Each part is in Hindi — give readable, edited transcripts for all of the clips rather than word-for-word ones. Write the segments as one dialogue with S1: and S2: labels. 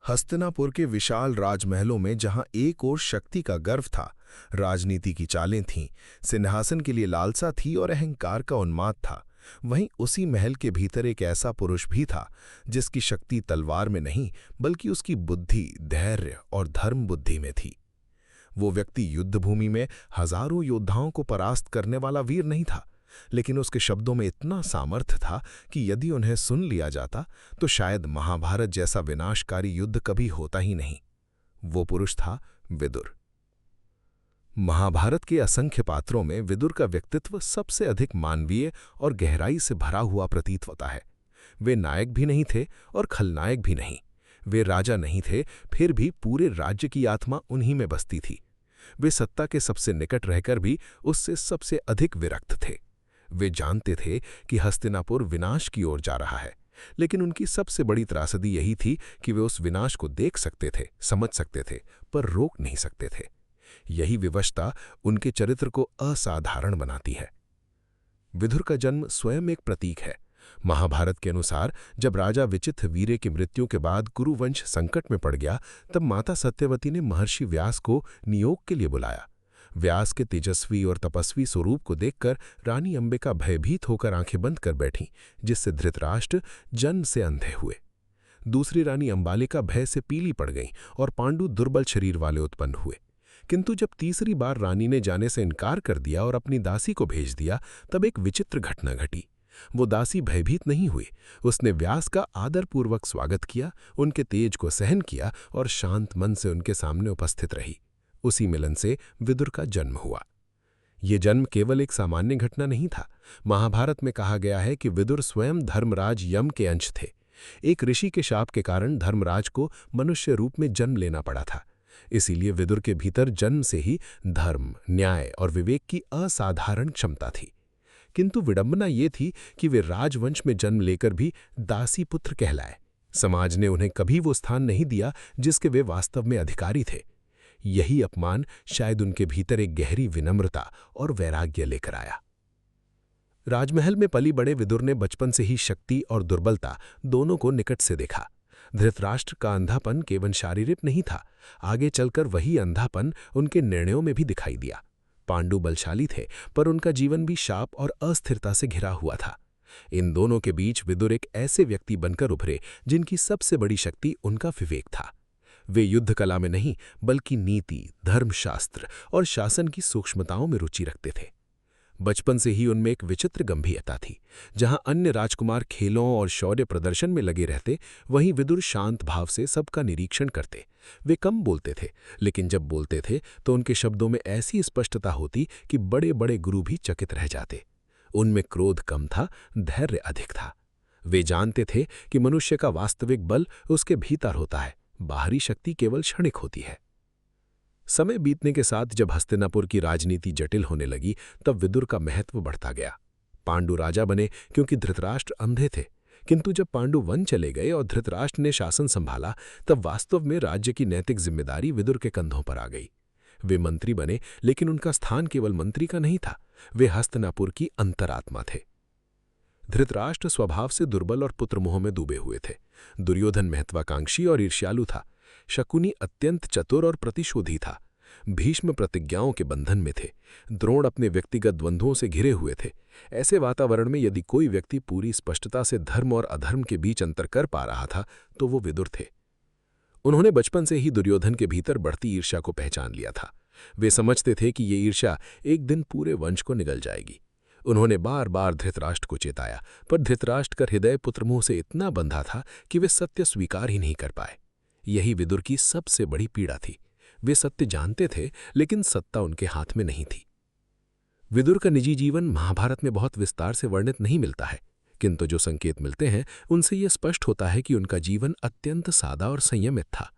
S1: हस्तिनापुर के विशाल राजमहलों में जहां एक ओर शक्ति का गर्व था, राजनीति की चालें थीं, सिंहासन के लिए लालसा थी और अहंकार का उन्माद था, वहीं उसी महल के भीतर एक ऐसा पुरुष भी था जिसकी शक्ति तलवार में नहीं बल्कि उसकी बुद्धि, धैर्य और धर्म बुद्धि में थी। वो व्यक्ति युद्धभूमि में हजारों योद्धाओं को परास्त करने वाला वीर नहीं था, लेकिन उसके शब्दों में इतना सामर्थ्य था कि यदि उन्हें सुन लिया जाता तो शायद महाभारत जैसा विनाशकारी युद्ध कभी होता ही नहीं। वो पुरुष था विदुर। महाभारत के असंख्य पात्रों में विदुर का व्यक्तित्व सबसे अधिक मानवीय और गहराई से भरा हुआ प्रतीत होता है। वे नायक भी नहीं थे और खलनायक भी नहीं। वे राजा नहीं थे, फिर भी पूरे राज्य की आत्मा उन्हीं में बसती थी। वे सत्ता के सबसे निकट रहकर भी उससे सबसे अधिक विरक्त थे। वे जानते थे कि हस्तिनापुर विनाश की ओर जा रहा है, लेकिन उनकी सबसे बड़ी त्रासदी यही थी कि वे उस विनाश को देख सकते थे, समझ सकते थे, पर रोक नहीं सकते थे। यही विवशता उनके चरित्र को असाधारण बनाती है। विदुर का जन्म स्वयं एक प्रतीक है। महाभारत के अनुसार जब राजा विचित्रवीर्य की मृत्यु के बाद कुरुवंश संकट में पड़ गया, तब माता सत्यवती ने महर्षि व्यास को नियोग के लिए बुलाया। व्यास के तेजस्वी और तपस्वी स्वरूप को देखकर रानी अंबिका भयभीत होकर आंखें बंद कर बैठीं, जिससे धृतराष्ट्र जन्म से अंधे हुए। दूसरी रानी अंबालिका भय से पीली पड़ गईं और पांडु दुर्बल शरीर वाले उत्पन्न हुए। किंतु जब तीसरी बार रानी ने जाने से इनकार कर दिया और अपनी दासी को भेज दिया, तब एक विचित्र घटना घटी। वो दासी भयभीत नहीं हुई। उसने व्यास का आदरपूर्वक स्वागत किया, उनके तेज को सहन किया और शांत मन से उनके सामने उपस्थित रही। उसी मिलन से विदुर का जन्म हुआ। ये जन्म केवल एक सामान्य घटना नहीं था। महाभारत में कहा गया है कि विदुर स्वयं धर्मराज यम के अंश थे। एक ऋषि के शाप के कारण धर्मराज को मनुष्य रूप में जन्म लेना पड़ा था। इसीलिए विदुर के भीतर जन्म से ही धर्म, न्याय और विवेक की असाधारण क्षमता थी। किंतु विडंबना ये थी कि वे राजवंश में जन्म लेकर भी दासी पुत्र कहलाए। समाज ने उन्हें कभी वो स्थान नहीं दिया जिसके वे वास्तव में अधिकारी थे। यही अपमान शायद उनके भीतर एक गहरी विनम्रता और वैराग्य लेकर आया। राजमहल में पली बड़े विदुर ने बचपन से ही शक्ति और दुर्बलता दोनों को निकट से देखा। धृतराष्ट्र का अंधापन केवल शारीरिक नहीं था, आगे चलकर वही अंधापन उनके निर्णयों में भी दिखाई दिया। पांडु बलशाली थे, पर उनका जीवन भी शाप और अस्थिरता से घिरा हुआ था। इन दोनों के बीच विदुर एक ऐसे व्यक्ति बनकर उभरे जिनकी सबसे बड़ी शक्ति उनका विवेक था। वे युद्ध कला में नहीं बल्कि नीति, धर्मशास्त्र और शासन की सूक्ष्मताओं में रुचि रखते थे। बचपन से ही उनमें एक विचित्र गंभीरता थी। जहां अन्य राजकुमार खेलों और शौर्य प्रदर्शन में लगे रहते, वहीं विदुर शांत भाव से सबका निरीक्षण करते। वे कम बोलते थे, लेकिन जब बोलते थे तो उनके शब्दों में ऐसी स्पष्टता होती कि बड़े बड़े गुरु भी चकित रह जाते। उनमें क्रोध कम था, धैर्य अधिक था। वे जानते थे कि मनुष्य का वास्तविक बल उसके भीतर होता है, बाहरी शक्ति केवल क्षणिक होती है। समय बीतने के साथ जब हस्तिनापुर की राजनीति जटिल होने लगी, तब विदुर का महत्व बढ़ता गया। पांडु राजा बने क्योंकि धृतराष्ट्र अंधे थे, किंतु जब पांडु वन चले गए और धृतराष्ट्र ने शासन संभाला, तब वास्तव में राज्य की नैतिक जिम्मेदारी विदुर के कंधों पर आ गई। वे मंत्री बने, लेकिन उनका स्थान केवल मंत्री का नहीं था, वे हस्तिनापुर की अंतरात्मा थे। धृतराष्ट्र स्वभाव से दुर्बल और पुत्रमोह में डूबे हुए थे। दुर्योधन महत्वाकांक्षी और ईर्ष्यालु था। शकुनी अत्यंत चतुर और प्रतिशोधी था। भीष्म प्रतिज्ञाओं के बंधन में थे। द्रोण अपने व्यक्तिगत द्वंद्वों से घिरे हुए थे। ऐसे वातावरण में यदि कोई व्यक्ति पूरी स्पष्टता से धर्म और अधर्म के बीच अंतर कर पा रहा था, तो वो विदुर थे। उन्होंने बचपन से ही दुर्योधन के भीतर बढ़ती ईर्ष्या को पहचान लिया था। वे समझते थे कि ये ईर्ष्या एक दिन पूरे वंश को निगल जाएगी। उन्होंने बार बार धृतराष्ट्र को चेताया, पर धृतराष्ट्र का हृदय पुत्रमोह से इतना बंधा था कि वे सत्य स्वीकार ही नहीं कर पाए। यही विदुर की सबसे बड़ी पीड़ा थी। वे सत्य जानते थे, लेकिन सत्ता उनके हाथ में नहीं थी। विदुर का निजी जीवन महाभारत में बहुत विस्तार से वर्णित नहीं मिलता है, किंतु जो संकेत मिलते हैं उनसे यह स्पष्ट होता है कि उनका जीवन अत्यंत सादा और संयमित था।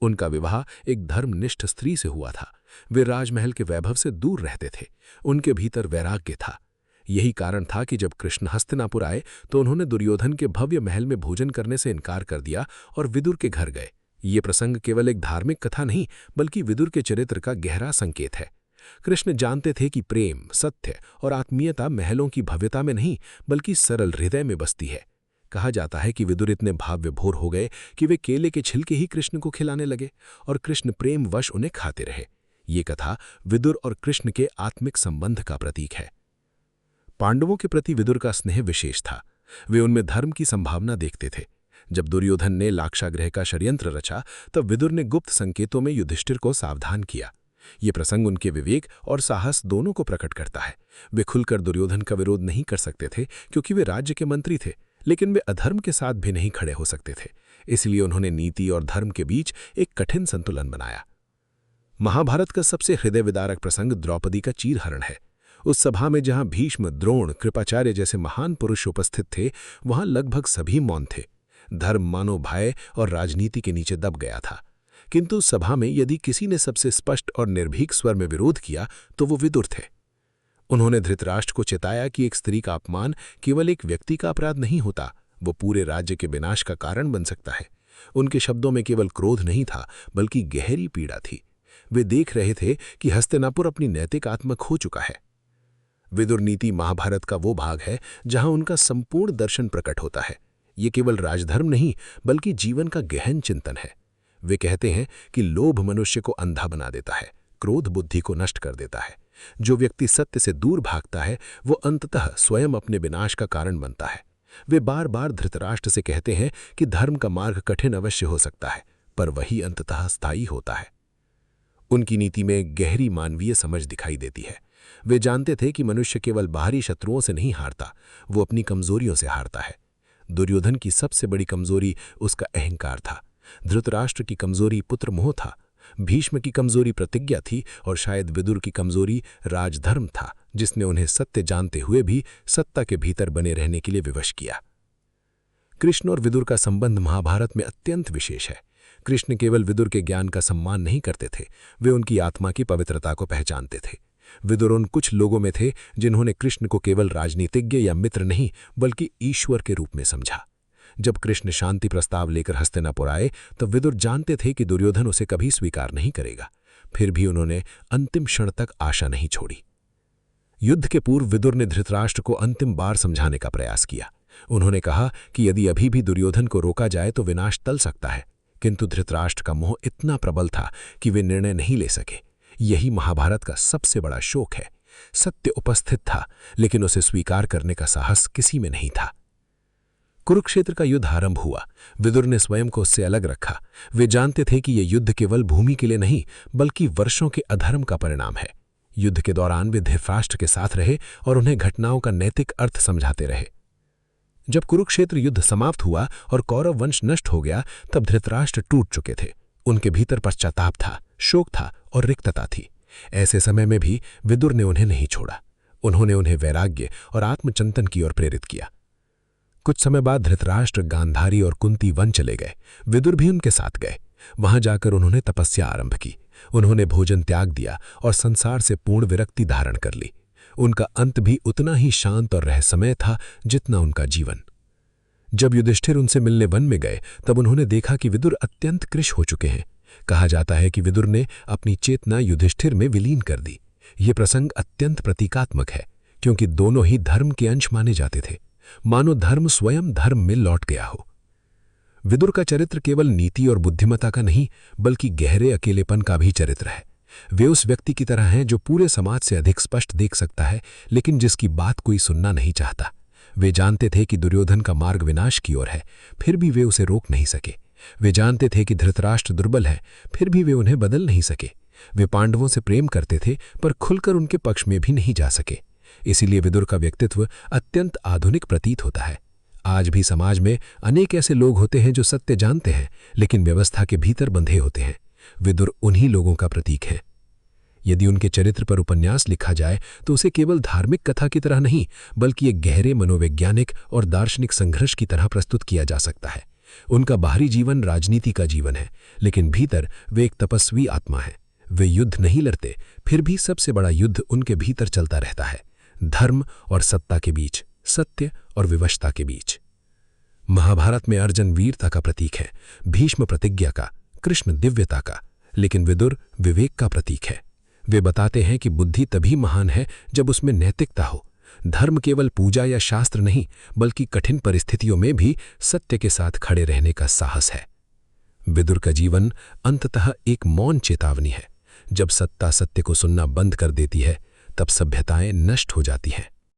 S1: उनका विवाह एक धर्मनिष्ठ स्त्री से हुआ था। वे राजमहल के वैभव से दूर रहते थे। उनके भीतर वैराग्य था। यही कारण था कि जब कृष्ण हस्तिनापुर आए तो उन्होंने दुर्योधन के भव्य महल में भोजन करने से इनकार कर दिया और विदुर के घर गए। ये प्रसंग केवल एक धार्मिक कथा नहीं, बल्कि विदुर के चरित्र का गहरा संकेत है। कृष्ण जानते थे कि प्रेम, सत्य और आत्मीयता महलों की भव्यता में नहीं, बल्कि सरल हृदय में बसती है। कहा जाता है कि विदुर इतने भाव विभोर हो गए कि वे केले के छिलके ही कृष्ण को खिलाने लगे और कृष्ण प्रेमवश उन्हें खाते रहे। ये कथा विदुर और कृष्ण के आत्मिक संबंध का प्रतीक है। पांडवों के प्रति विदुर का स्नेह विशेष था। वे उनमें धर्म की संभावना देखते थे। जब दुर्योधन ने लाक्षागृह का षड्यंत्र रचा तब विदुर ने गुप्त संकेतों में युधिष्ठिर को सावधान किया। ये प्रसंग उनके विवेक और साहस दोनों को प्रकट करता है। वे खुलकर दुर्योधन का विरोध नहीं कर सकते थे क्योंकि वे राज्य के मंत्री थे, लेकिन वे अधर्म के साथ भी नहीं खड़े हो सकते थे। इसलिए उन्होंने नीति और धर्म के बीच एक कठिन संतुलन बनाया। महाभारत का सबसे हृदय विदारक प्रसंग द्रौपदी का चीरहरण है। उस सभा में जहां भीष्म, द्रोण, कृपाचार्य जैसे महान पुरुष उपस्थित थे, वहां लगभग सभी मौन थे। धर्म, मानव भय और राजनीति के नीचे दब गया था। किंतु सभा में यदि किसी ने सबसे स्पष्ट और निर्भीक स्वर में विरोध किया तो वो विदुर थे। उन्होंने धृतराष्ट्र को चेताया कि एक स्त्री का अपमान केवल एक व्यक्ति का अपराध नहीं होता, वो पूरे राज्य के विनाश का कारण बन सकता है। उनके शब्दों में केवल क्रोध नहीं था, बल्कि गहरी पीड़ा थी। वे देख रहे थे कि हस्तिनापुर अपनी नैतिक आत्मा खो चुका है। विदुर नीति महाभारत का वो भाग है जहां उनका संपूर्ण दर्शन प्रकट होता है। ये केवल राजधर्म नहीं, बल्कि जीवन का गहन चिंतन है। वे कहते हैं कि लोभ मनुष्य को अंधा बना देता है, क्रोध बुद्धि को नष्ट कर देता है। जो व्यक्ति सत्य से दूर भागता है वो अंततः स्वयं अपने विनाश का कारण बनता है। वे बार बार धृतराष्ट्र से कहते हैं कि धर्म का मार्ग कठिन अवश्य हो सकता है, पर वही अंततः स्थायी होता है। उनकी नीति में गहरी मानवीय समझ दिखाई देती है। वे जानते थे कि मनुष्य केवल बाहरी शत्रुओं से नहीं हारता, वो अपनी कमजोरियों से हारता है। दुर्योधन की सबसे बड़ी कमजोरी उसका अहंकार था। धृतराष्ट्र की कमजोरी पुत्र मोह था। भीष्म की कमजोरी प्रतिज्ञा थी और शायद विदुर की कमजोरी राजधर्म था, जिसने उन्हें सत्य जानते हुए भी सत्ता के भीतर बने रहने के लिए विवश किया। कृष्ण और विदुर का संबंध महाभारत में अत्यंत विशेष है। कृष्ण केवल विदुर के ज्ञान का सम्मान नहीं करते थे, वे उनकी आत्मा की पवित्रता को पहचानते थे। विदुर उन कुछ लोगों में थे जिन्होंने कृष्ण को केवल राजनीतिज्ञ या मित्र नहीं, बल्कि ईश्वर के रूप में समझा। जब कृष्ण शांति प्रस्ताव लेकर हस्तिनापुर आए तब विदुर जानते थे कि दुर्योधन उसे कभी स्वीकार नहीं करेगा। फिर भी उन्होंने अंतिम क्षण तक आशा नहीं छोड़ी। युद्ध के पूर्व विदुर ने धृतराष्ट्र को अंतिम बार समझाने का प्रयास किया। उन्होंने कहा कि यदि अभी भी दुर्योधन को रोका जाए तो विनाश टल सकता है, किंतु धृतराष्ट्र का मोह इतना प्रबल था कि वे निर्णय नहीं ले सके। यही महाभारत का सबसे बड़ा शोक है। सत्य उपस्थित था, लेकिन उसे स्वीकार करने का साहस किसी में नहीं था। कुरुक्षेत्र का युद्ध आरंभ हुआ। विदुर ने स्वयं को उससे अलग रखा। वे जानते थे कि यह युद्ध केवल भूमि के लिए नहीं, बल्कि वर्षों के अधर्म का परिणाम है। युद्ध के दौरान वे धृतराष्ट्र के साथ रहे और उन्हें घटनाओं का नैतिक अर्थ समझाते रहे। जब कुरुक्षेत्र युद्ध समाप्त हुआ और कौरव वंश नष्ट हो गया, तब धृतराष्ट्र टूट चुके थे। उनके भीतर पश्चाताप था, शोक था और रिक्तता थी। ऐसे समय में भी विदुर ने उन्हें नहीं छोड़ा। उन्होंने उन्हें वैराग्य और आत्मचिंतन की ओर प्रेरित किया। कुछ समय बाद धृतराष्ट्र गांधारी और कुंती वन चले गए। विदुर भी उनके साथ गए। वहां जाकर उन्होंने तपस्या आरंभ की। उन्होंने भोजन त्याग दिया और संसार से पूर्ण विरक्ति धारण कर ली। उनका अंत भी उतना ही शांत और रहस्यमय था जितना उनका जीवन। जब युधिष्ठिर उनसे मिलने वन में गए तब उन्होंने देखा कि विदुर अत्यंत कृश हो चुके हैं। कहा जाता है कि विदुर ने अपनी चेतना युधिष्ठिर में विलीन कर दी। ये प्रसंग अत्यंत प्रतीकात्मक है, क्योंकि दोनों ही धर्म के अंश माने जाते थे। मानो धर्म स्वयं धर्म में लौट गया हो। विदुर का चरित्र केवल नीति और बुद्धिमत्ता का नहीं, बल्कि गहरे अकेलेपन का भी चरित्र है। वे उस व्यक्ति की तरह हैं जो पूरे समाज से अधिक स्पष्ट देख सकता है, लेकिन जिसकी बात कोई सुनना नहीं चाहता। वे जानते थे कि दुर्योधन का मार्ग विनाश की ओर है, फिर भी वे उसे रोक नहीं सके। वे जानते थे कि धृतराष्ट्र दुर्बल है, फिर भी वे उन्हें बदल नहीं सके। वे पांडवों से प्रेम करते थे, पर खुलकर उनके पक्ष में भी नहीं जा सके। इसीलिए विदुर का व्यक्तित्व अत्यंत आधुनिक प्रतीत होता है। आज भी समाज में अनेक ऐसे लोग होते हैं जो सत्य जानते हैं, लेकिन व्यवस्था के भीतर बंधे होते हैं। विदुर उन्हीं लोगों का प्रतीक है। यदि उनके चरित्र पर उपन्यास लिखा जाए तो उसे केवल धार्मिक कथा की तरह नहीं, बल्कि एक गहरे मनोवैज्ञानिक और दार्शनिक संघर्ष की तरह प्रस्तुत किया जा सकता है। उनका बाहरी जीवन राजनीति का जीवन है, लेकिन भीतर वे एक तपस्वी आत्मा है। वे युद्ध नहीं लड़ते, फिर भी सबसे बड़ा युद्ध उनके भीतर चलता रहता है, धर्म और सत्ता के बीच, सत्य और विवशता के बीच। महाभारत में अर्जुन वीरता का प्रतीक है, भीष्म प्रतिज्ञा का, कृष्ण दिव्यता का, लेकिन विदुर विवेक का प्रतीक है। वे बताते हैं कि बुद्धि तभी महान है जब उसमें नैतिकता हो।
S2: धर्म केवल पूजा या शास्त्र नहीं, बल्कि कठिन परिस्थितियों में भी सत्य के साथ खड़े रहने का साहस है। विदुर का जीवन अंततः एक मौन चेतावनी है। जब सत्ता सत्य को सुनना बंद कर देती है, तब सभ्यताएं नष्ट हो जाती हैं।